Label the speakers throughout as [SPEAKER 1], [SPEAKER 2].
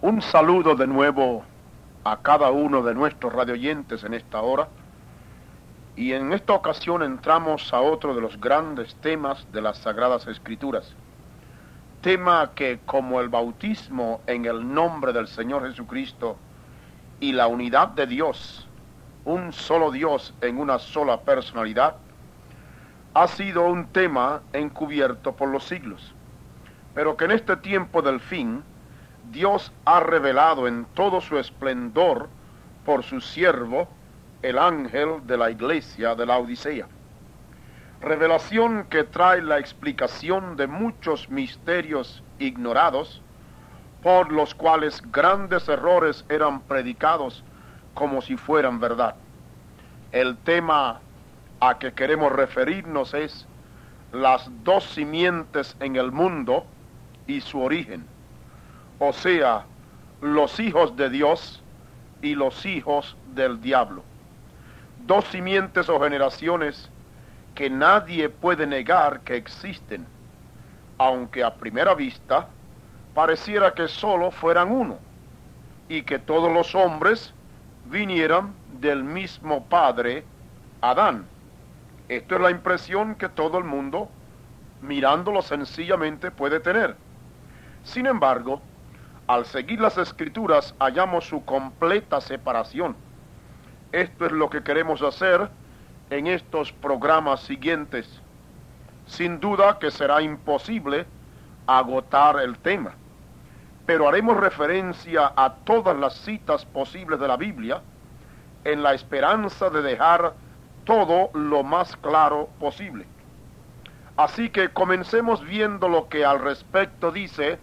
[SPEAKER 1] Un saludo de nuevo a cada uno de nuestros radioyentes en esta hora, y en esta ocasión entramos a otro de los grandes temas de las Sagradas Escrituras, tema que, como el bautismo en el nombre del Señor Jesucristo y la unidad de Dios, un solo Dios en una sola personalidad, ha sido un tema encubierto por los siglos, pero que en este tiempo del fin Dios ha revelado en todo su esplendor por su siervo, el ángel de la iglesia de la Odisea. Revelación que trae la explicación de muchos misterios ignorados, por los cuales grandes errores eran predicados como si fueran verdad. El tema a que queremos referirnos es las dos simientes en el mundo y su origen. O sea, los hijos de Dios y los hijos del diablo. Dos simientes o generaciones que nadie puede negar que existen, aunque a primera vista pareciera que solo fueran uno, y que todos los hombres vinieran del mismo padre, Adán. Esto es la impresión que todo el mundo, mirándolo sencillamente, puede tener. Sin embargo, al seguir las Escrituras hallamos su completa separación. Esto es lo que queremos hacer en estos programas siguientes. Sin duda que será imposible agotar el tema, pero haremos referencia a todas las citas posibles de la Biblia en la esperanza de dejar todo lo más claro posible. Así que comencemos viendo lo que al respecto dice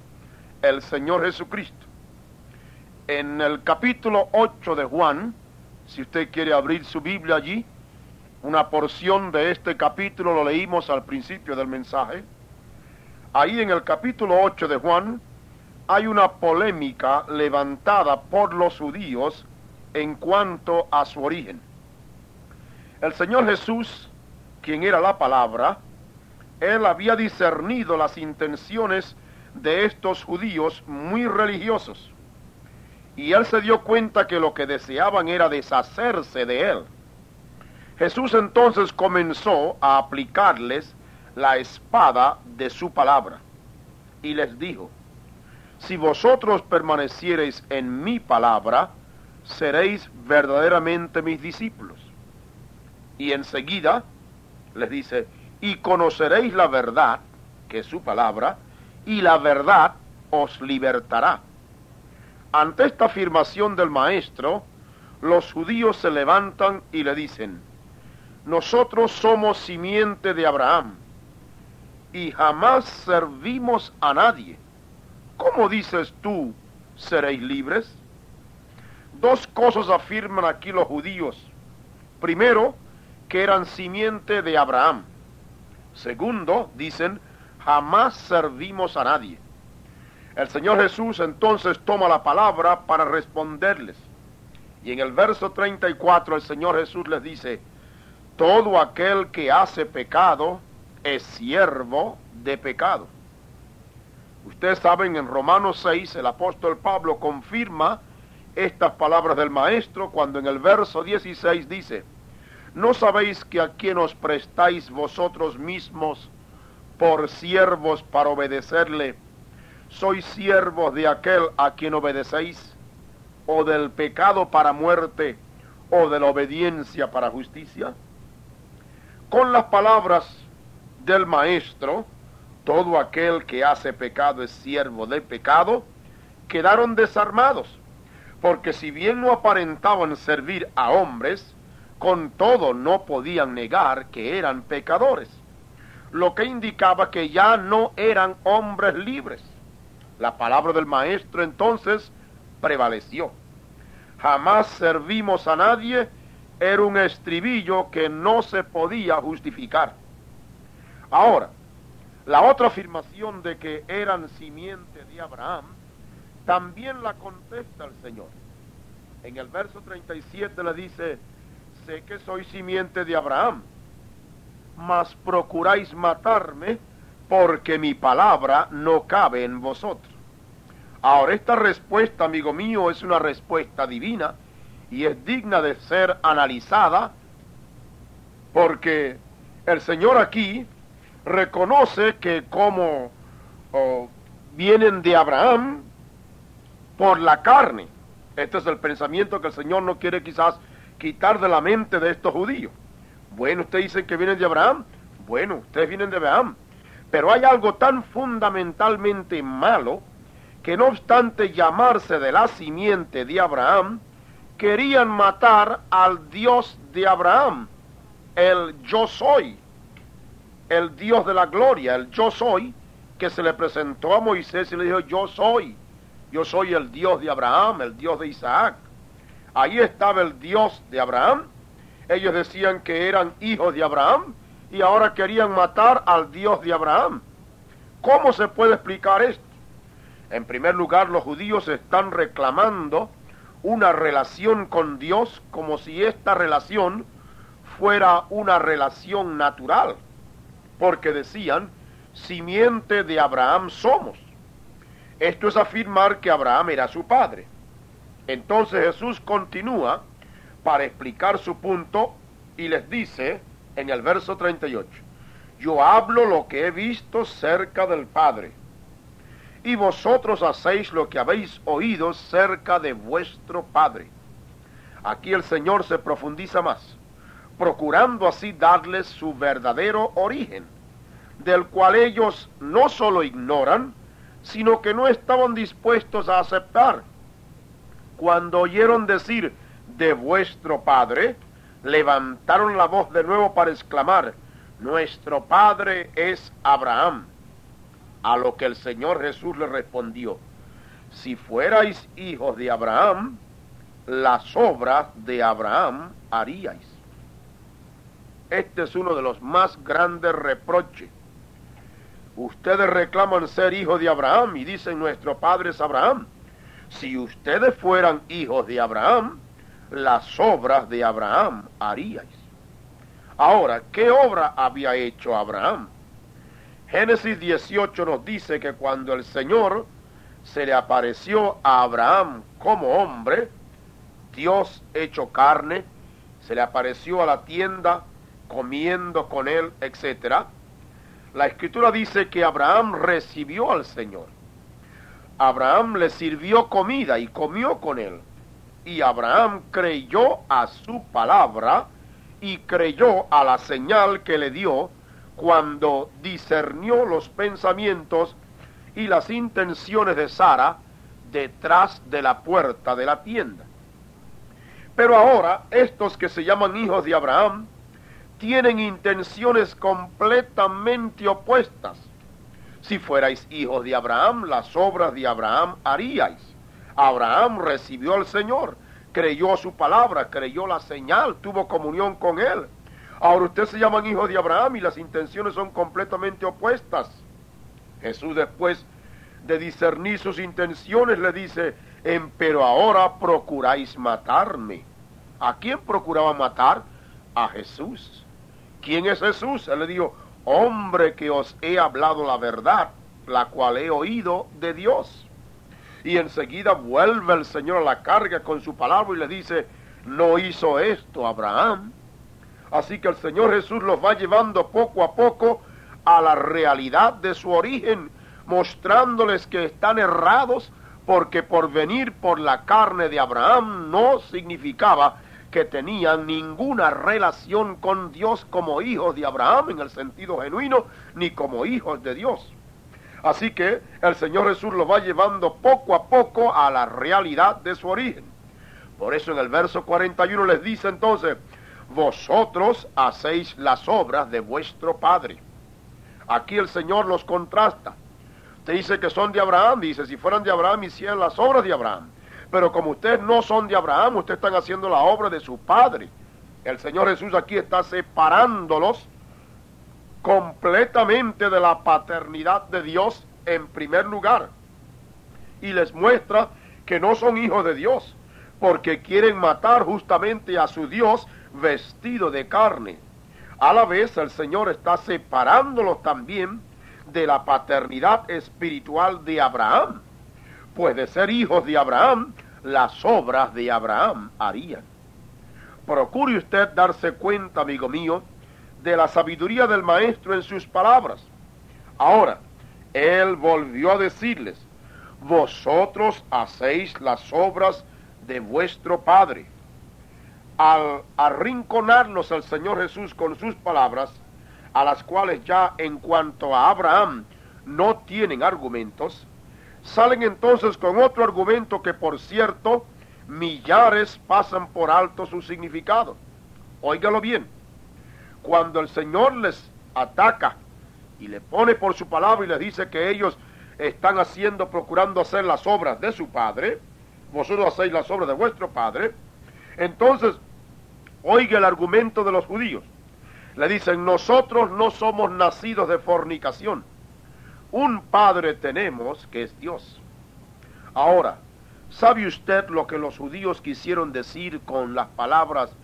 [SPEAKER 1] el Señor Jesucristo. En el capítulo 8 de Juan, si usted quiere abrir su Biblia allí, una porción de este capítulo lo leímos al principio del mensaje. Ahí en el capítulo 8 de Juan hay una polémica levantada por los judíos en cuanto a su origen. El Señor Jesús, quien era la palabra, Él había discernido las intenciones de estos judíos muy religiosos, y Él se dio cuenta que lo que deseaban era deshacerse de Él. Jesús entonces comenzó a aplicarles la espada de su palabra, y les dijo: si vosotros permaneciereis en mi palabra, seréis verdaderamente mis discípulos. Y enseguida les dice: y conoceréis la verdad, que es su palabra, y la verdad os libertará. Ante esta afirmación del Maestro, los judíos se levantan y le dicen: nosotros somos simiente de Abraham, y jamás servimos a nadie. ¿Cómo dices tú, seréis libres? Dos cosas afirman aquí los judíos. Primero, que eran simiente de Abraham. Segundo, dicen, jamás servimos a nadie. El Señor Jesús entonces toma la palabra para responderles. Y en el verso 34 el Señor Jesús les dice: todo aquel que hace pecado es siervo de pecado. Ustedes saben, en Romanos 6 el apóstol Pablo confirma estas palabras del Maestro cuando en el verso 16 dice: ¿no sabéis que a quien os prestáis vosotros mismos por siervos para obedecerle, sois siervos de aquel a quien obedecéis, o del pecado para muerte, o de la obediencia para justicia? Con las palabras del Maestro, todo aquel que hace pecado es siervo de pecado, quedaron desarmados, porque si bien no aparentaban servir a hombres, con todo no podían negar que eran pecadores, lo que indicaba que ya no eran hombres libres. La palabra del Maestro entonces prevaleció. Jamás servimos a nadie era un estribillo que no se podía justificar. Ahora, la otra afirmación de que eran simiente de Abraham, también la contesta el Señor. En el verso 37 le dice: sé que soy simiente de Abraham, mas procuráis matarme porque mi palabra no cabe en vosotros. Ahora, esta respuesta, amigo mío, es una respuesta divina y es digna de ser analizada, porque el Señor aquí reconoce que como vienen de Abraham por la carne. Este es el pensamiento que el Señor no quiere quizás quitar de la mente de estos judíos. Bueno, ustedes dicen que vienen de Abraham. Bueno, ustedes vienen de Abraham. Pero hay algo tan fundamentalmente malo que no obstante llamarse de la simiente de Abraham, querían matar al Dios de Abraham, el yo soy, el Dios de la gloria, el yo soy, que se le presentó a Moisés y le dijo, yo soy el Dios de Abraham, el Dios de Isaac. Ahí estaba el Dios de Abraham. Ellos decían que eran hijos de Abraham y ahora querían matar al Dios de Abraham. ¿Cómo se puede explicar esto? En primer lugar, los judíos están reclamando una relación con Dios como si esta relación fuera una relación natural, porque decían, simiente de Abraham somos. Esto es afirmar que Abraham era su padre. Entonces Jesús continúa para explicar su punto y les dice en el verso 38, yo hablo lo que he visto cerca del Padre, y vosotros hacéis lo que habéis oído cerca de vuestro Padre. Aquí el Señor se profundiza más, procurando así darles su verdadero origen, del cual ellos no solo ignoran, sino que no estaban dispuestos a aceptar. Cuando oyeron decir de vuestro Padre, levantaron la voz de nuevo para exclamar, nuestro Padre es Abraham. A lo que el Señor Jesús le respondió, si fuerais hijos de Abraham, las obras de Abraham haríais. Este es uno de los más grandes reproches. Ustedes reclaman ser hijos de Abraham y dicen nuestro padre es Abraham. Si ustedes fueran hijos de Abraham, las obras de Abraham haríais. Ahora, ¿qué obra había hecho Abraham? Génesis 18 nos dice que cuando el Señor se le apareció a Abraham como hombre, Dios hecho carne, se le apareció a la tienda, comiendo con él, etc. La Escritura dice que Abraham recibió al Señor. Abraham le sirvió comida y comió con él. Y Abraham creyó a su palabra y creyó a la señal que le dio cuando discernió los pensamientos y las intenciones de Sara detrás de la puerta de la tienda. Pero ahora, estos que se llaman hijos de Abraham, tienen intenciones completamente opuestas. Si fuerais hijos de Abraham, las obras de Abraham haríais. Abraham recibió al Señor, creyó su palabra, creyó la señal, tuvo comunión con él. Ahora ustedes se llaman hijos de Abraham y las intenciones son completamente opuestas. Jesús, después de discernir sus intenciones, le dice, pero ahora procuráis matarme. ¿A quién procuraba matar? A Jesús. ¿Quién es Jesús? Él le dijo, hombre que os he hablado la verdad, la cual he oído de Dios. Y enseguida vuelve el Señor a la carga con su palabra y le dice, no hizo esto Abraham. Así que el Señor Jesús los va llevando poco a poco a la realidad de su origen, mostrándoles que están errados, porque por venir por la carne de Abraham no significaba que tenían ninguna relación con Dios como hijos de Abraham en el sentido genuino, ni como hijos de Dios. Así que el Señor Jesús los va llevando poco a poco a la realidad de su origen. Por eso en el verso 41 les dice entonces, vosotros hacéis las obras de vuestro padre. Aquí el Señor los contrasta. Te dice que son de Abraham, dice, si fueran de Abraham hicieran las obras de Abraham. Pero como ustedes no son de Abraham, ustedes están haciendo la obra de su padre. El Señor Jesús aquí está separándolos completamente de la paternidad de Dios en primer lugar. Y les muestra que no son hijos de Dios, porque quieren matar justamente a su Dios vestido de carne. A la vez el Señor está separándolos también de la paternidad espiritual de Abraham, pues de ser hijos de Abraham, las obras de Abraham harían. Procure usted darse cuenta, amigo mío, de la sabiduría del Maestro en sus palabras. Ahora, él volvió a decirles: vosotros hacéis las obras de vuestro Padre. Al arrinconarnos el Señor Jesús con sus palabras, a las cuales ya en cuanto a Abraham no tienen argumentos, salen entonces con otro argumento que, por cierto, millares pasan por alto su significado. Óigalo bien. Cuando el Señor les ataca y le pone por su palabra y les dice que ellos están procurando hacer las obras de su Padre, vosotros hacéis las obras de vuestro Padre, entonces, oiga el argumento de los judíos. Le dicen: nosotros no somos nacidos de fornicación. Un Padre tenemos que es Dios. Ahora, ¿sabe usted lo que los judíos quisieron decir con las palabras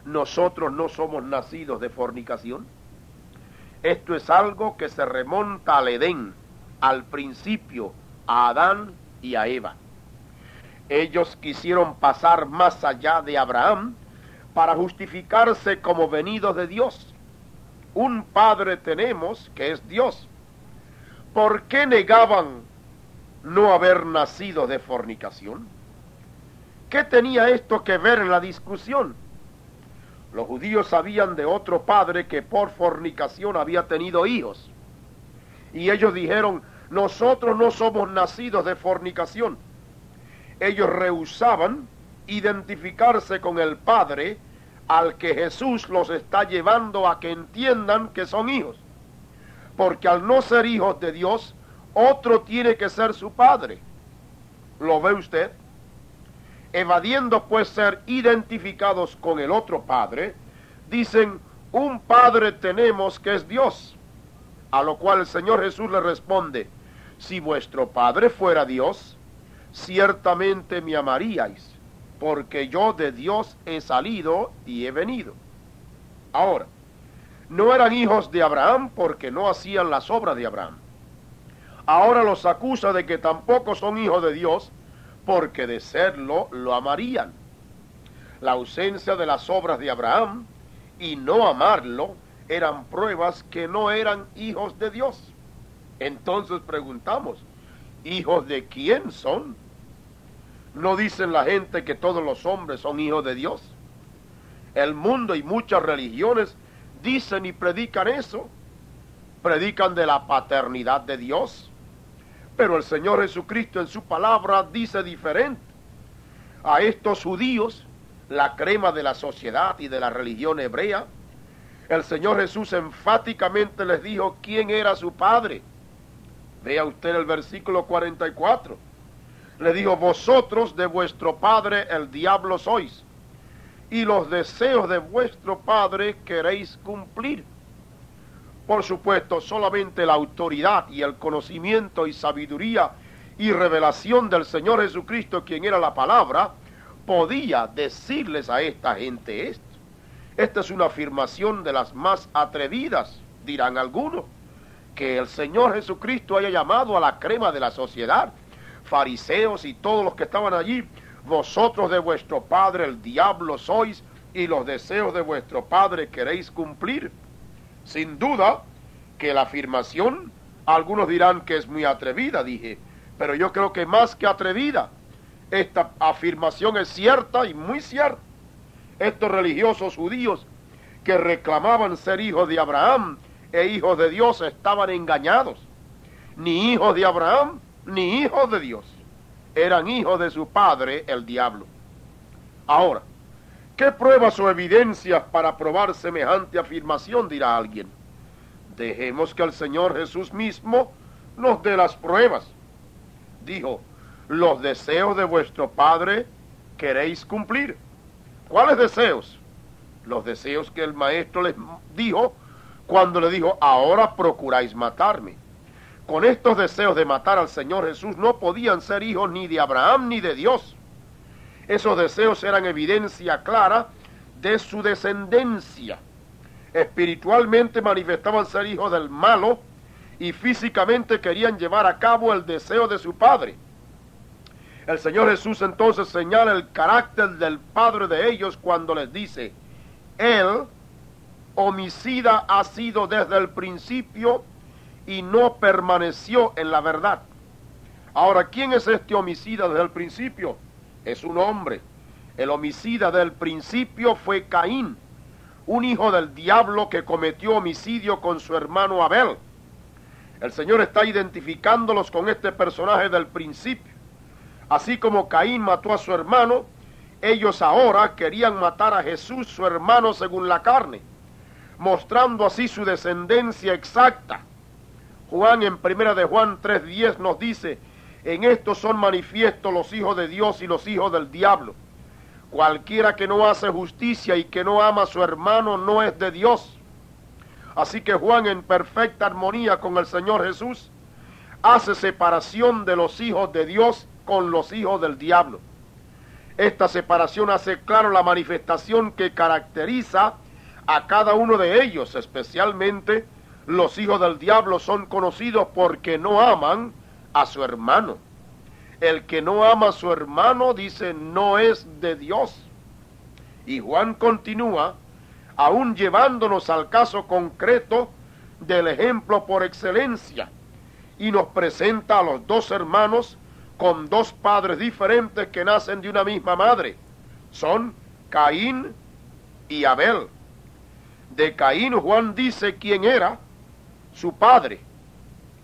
[SPEAKER 1] nosotros no somos nacidos de fornicación? Esto es algo que se remonta al Edén, al principio, a Adán y a Eva. Ellos quisieron pasar más allá de Abraham para justificarse como venidos de Dios. Un Padre tenemos que es Dios. ¿Por qué negaban no haber nacido de fornicación? ¿Qué tenía esto que ver en la discusión? Los judíos sabían de otro padre que por fornicación había tenido hijos. Y ellos dijeron: nosotros no somos nacidos de fornicación. Ellos rehusaban identificarse con el Padre al que Jesús los está llevando a que entiendan que son hijos. Porque al no ser hijos de Dios, otro tiene que ser su Padre. ¿Lo ve usted? Evadiendo pues ser identificados con el otro Padre, dicen: un Padre tenemos que es Dios. A lo cual el Señor Jesús le responde: si vuestro Padre fuera Dios, ciertamente me amaríais, porque yo de Dios he salido y he venido. Ahora, no eran hijos de Abraham porque no hacían las obras de Abraham. Ahora los acusa de que tampoco son hijos de Dios porque de serlo lo amarían. La ausencia de las obras de Abraham y no amarlo eran pruebas que no eran hijos de Dios. Entonces preguntamos: ¿hijos de quién son? ¿No dicen la gente que todos los hombres son hijos de Dios? El mundo y muchas religiones dicen y predican eso. Predican de la paternidad de Dios. Pero el Señor Jesucristo en su palabra dice diferente. A estos judíos, la crema de la sociedad y de la religión hebrea, el Señor Jesús enfáticamente les dijo quién era su Padre. Vea usted el versículo 44. Le dijo: vosotros de vuestro padre el diablo sois, y los deseos de vuestro padre queréis cumplir. Por supuesto, solamente la autoridad y el conocimiento y sabiduría y revelación del Señor Jesucristo, quien era la palabra, podía decirles a esta gente esto. Esta es una afirmación de las más atrevidas, dirán algunos, que el Señor Jesucristo haya llamado a la crema de la sociedad, fariseos y todos los que estaban allí: vosotros de vuestro padre el diablo sois, y los deseos de vuestro padre queréis cumplir. Sin duda que la afirmación, algunos dirán que es muy atrevida, dije, pero yo creo que más que atrevida, esta afirmación es cierta y muy cierta. Estos religiosos judíos que reclamaban ser hijos de Abraham e hijos de Dios estaban engañados. Ni hijos de Abraham, ni hijos de Dios. Eran hijos de su padre, el diablo. Ahora, ¿qué pruebas o evidencias para probar semejante afirmación?, dirá alguien. Dejemos que el Señor Jesús mismo nos dé las pruebas. Dijo: los deseos de vuestro padre queréis cumplir. ¿Cuáles deseos? Los deseos que el Maestro les dijo cuando le dijo: ahora procuráis matarme. Con estos deseos de matar al Señor Jesús no podían ser hijos ni de Abraham ni de Dios. Esos deseos eran evidencia clara de su descendencia. Espiritualmente manifestaban ser hijos del malo y físicamente querían llevar a cabo el deseo de su padre. El Señor Jesús entonces señala el carácter del padre de ellos cuando les dice: Él, homicida, ha sido desde el principio y no permaneció en la verdad. Ahora, ¿quién es este homicida desde el principio? Es un hombre. El homicida del principio fue Caín, un hijo del diablo que cometió homicidio con su hermano Abel. El Señor está identificándolos con este personaje del principio. Así como Caín mató a su hermano, ellos ahora querían matar a Jesús, su hermano, según la carne, mostrando así su descendencia exacta. Juan, en 1 de Juan 3:10 nos dice: en esto son manifiestos los hijos de Dios y los hijos del diablo. Cualquiera que no hace justicia y que no ama a su hermano no es de Dios. Así que Juan, en perfecta armonía con el Señor Jesús, hace separación de los hijos de Dios con los hijos del diablo. Esta separación hace claro la manifestación que caracteriza a cada uno de ellos. Especialmente los hijos del diablo son conocidos porque no aman a su hermano. El que no ama a su hermano, dice, no es de Dios. Y Juan continúa, aún llevándonos al caso concreto del ejemplo por excelencia, y nos presenta a los dos hermanos con dos padres diferentes que nacen de una misma madre. Son Caín y Abel. De Caín, Juan dice quién era su padre.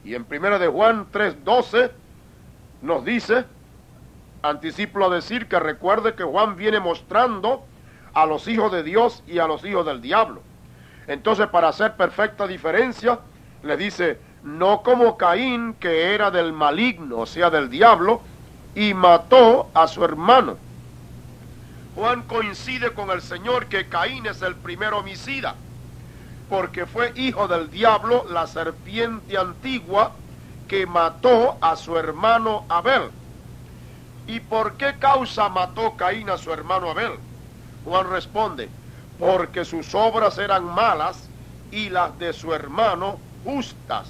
[SPEAKER 1] Y en 1 de Juan 3:12 nos dice, anticipo a decir que recuerde que Juan viene mostrando a los hijos de Dios y a los hijos del diablo. Entonces, para hacer perfecta diferencia, le dice: no como Caín, que era del maligno, o sea, del diablo, y mató a su hermano. Juan coincide con el Señor que Caín es el primer homicida, porque fue hijo del diablo, la serpiente antigua, que mató a su hermano Abel. ¿Y por qué causa mató Caín a su hermano Abel? Juan responde: porque sus obras eran malas y las de su hermano justas.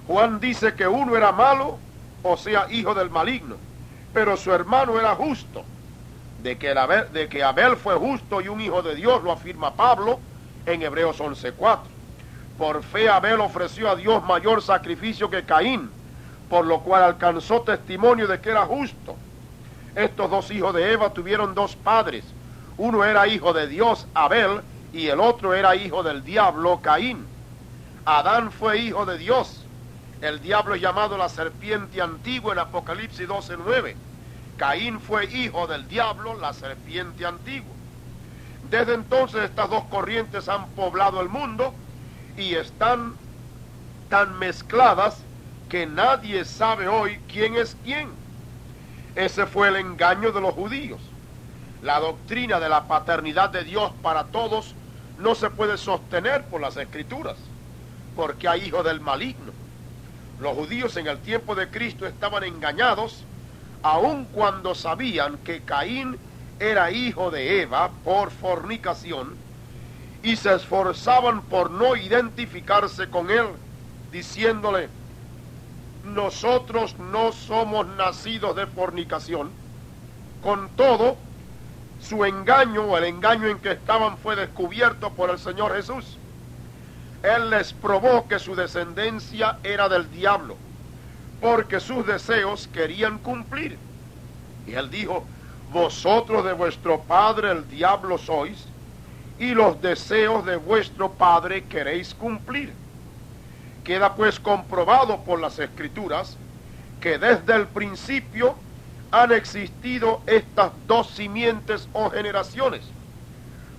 [SPEAKER 1] Juan dice que uno era malo, o sea, hijo del maligno, pero su hermano era justo. De que Abel fue justo y un hijo de Dios, lo afirma Pablo en Hebreos 11:4. Por fe Abel ofreció a Dios mayor sacrificio que Caín, por lo cual alcanzó testimonio de que era justo. Estos dos hijos de Eva tuvieron dos padres. Uno era hijo de Dios, Abel, y el otro era hijo del diablo, Caín. Adán fue hijo de Dios. El diablo es llamado la serpiente antigua en Apocalipsis 12:9. Caín fue hijo del diablo, la serpiente antigua. Desde entonces estas dos corrientes han poblado el mundo y están tan mezcladas que nadie sabe hoy quién es quién. Ese fue el engaño de los judíos. La doctrina de la paternidad de Dios para todos no se puede sostener por las Escrituras, porque hay hijos del maligno. Los judíos en el tiempo de Cristo estaban engañados, aun cuando sabían que Caín era hijo de Eva por fornicación, y se esforzaban por no identificarse con él, diciéndole: nosotros no somos nacidos de fornicación. Con todo, su engaño, o el engaño en que estaban, fue descubierto por el Señor Jesús. Él les probó que su descendencia era del diablo, porque sus deseos querían cumplir. Y él dijo: vosotros de vuestro padre el diablo sois, y los deseos de vuestro padre queréis cumplir. Queda pues comprobado por las Escrituras que desde el principio han existido estas dos simientes o generaciones,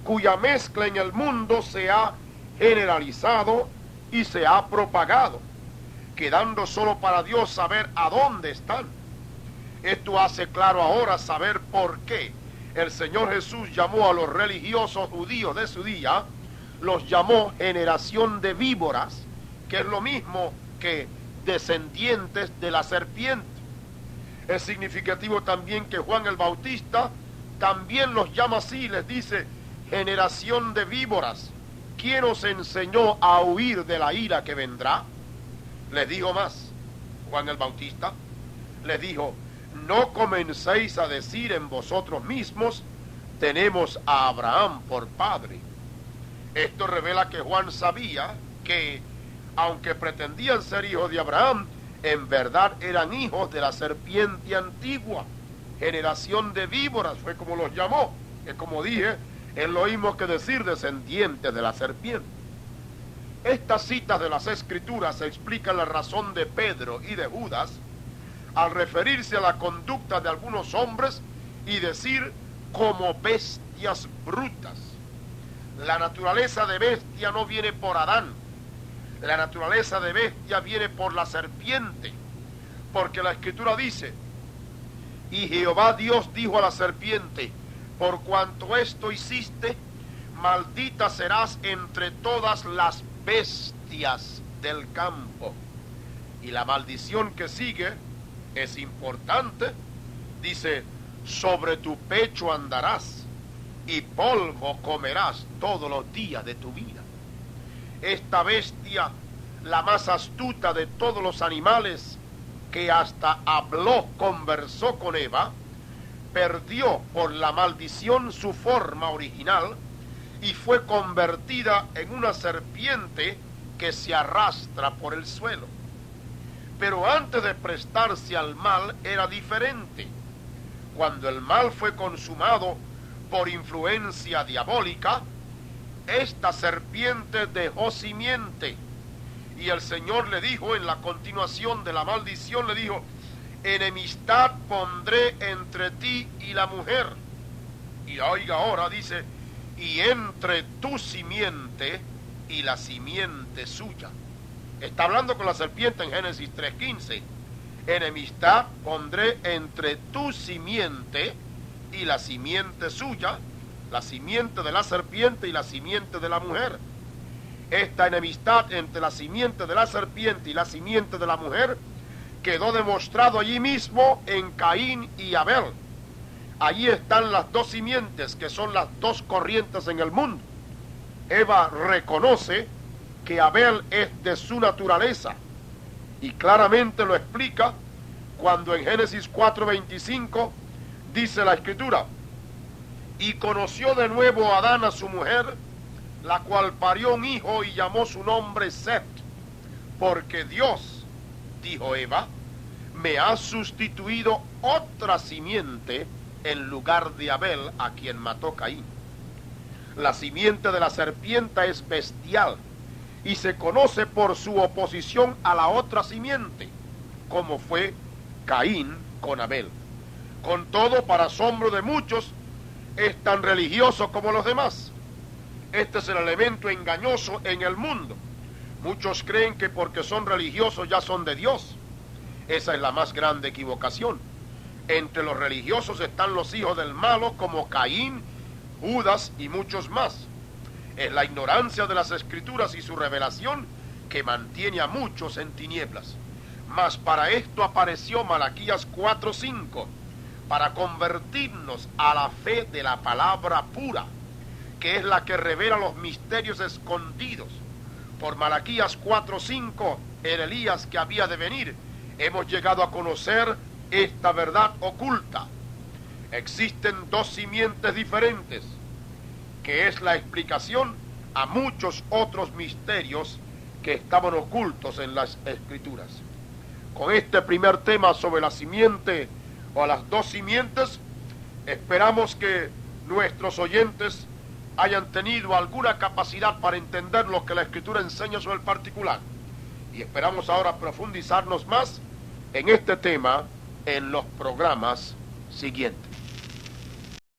[SPEAKER 1] cuya mezcla en el mundo se ha generalizado y se ha propagado, quedando solo para Dios saber a dónde están. Esto hace claro ahora saber por qué el Señor Jesús llamó a los religiosos judíos de su día, los llamó generación de víboras, que es lo mismo que descendientes de la serpiente. Es significativo también que Juan el Bautista también los llama así, les dice: generación de víboras, ¿quién os enseñó a huir de la ira que vendrá? Les dijo más, Juan el Bautista les dijo: no comencéis a decir en vosotros mismos, tenemos a Abraham por padre. Esto revela que Juan sabía que, aunque pretendían ser hijos de Abraham, en verdad eran hijos de la serpiente antigua, generación de víboras, fue como los llamó, que como dije, es lo mismo que decir descendientes de la serpiente. Estas citas de las Escrituras explican la razón de Pedro y de Judas al referirse a la conducta de algunos hombres y decir como bestias brutas. La naturaleza de bestia no viene por Adán, la naturaleza de bestia viene por la serpiente, porque la Escritura dice, y Jehová Dios dijo a la serpiente, por cuanto esto hiciste, maldita serás entre todas las bestias del campo. Y la maldición que sigue es importante, dice, sobre tu pecho andarás y polvo comerás todos los días de tu vida. Esta bestia, la más astuta de todos los animales, que hasta habló, conversó con Eva, perdió por la maldición su forma original y fue convertida en una serpiente que se arrastra por el suelo. Pero antes de prestarse al mal era diferente. Cuando el mal fue consumado por influencia diabólica, esta serpiente dejó simiente. Y el Señor le dijo en la continuación de la maldición, le dijo, enemistad pondré entre ti y la mujer. Y oiga ahora, dice, y entre tu simiente y la simiente suya. Está hablando con la serpiente en Génesis 3:15. Enemistad pondré entre tu simiente y la simiente suya, la simiente de la serpiente y la simiente de la mujer. Esta enemistad entre la simiente de la serpiente y la simiente de la mujer quedó demostrado allí mismo en Caín y Abel. Allí están las dos simientes, que son las dos corrientes en el mundo. Eva reconoce que Abel es de su naturaleza y claramente lo explica cuando en Génesis 4:25 dice la Escritura, y conoció de nuevo Adán a su mujer, la cual parió un hijo y llamó su nombre Set, porque Dios, dijo Eva, me ha sustituido otra simiente en lugar de Abel, a quien mató Caín. La simiente de la serpiente es bestial y se conoce por su oposición a la otra simiente, como fue Caín con Abel. Con todo, para asombro de muchos, es tan religioso como los demás. Este es el elemento engañoso en el mundo. Muchos creen que porque son religiosos ya son de Dios. Esa es la más grande equivocación. Entre los religiosos están los hijos del malo como Caín, Judas y muchos más. Es la ignorancia de las Escrituras y su revelación que mantiene a muchos en tinieblas. Mas para esto apareció Malaquías 4:5, para convertirnos a la fe de la palabra pura, que es la que revela los misterios escondidos. Por Malaquías 4:5, en Elías que había de venir, hemos llegado a conocer esta verdad oculta. Existen dos simientes diferentes, que es la explicación a muchos otros misterios que estaban ocultos en las Escrituras. Con este primer tema sobre la simiente o las dos simientes, esperamos que nuestros oyentes hayan tenido alguna capacidad para entender lo que la Escritura enseña sobre el particular. Y esperamos ahora profundizarnos más en este tema en los programas siguientes.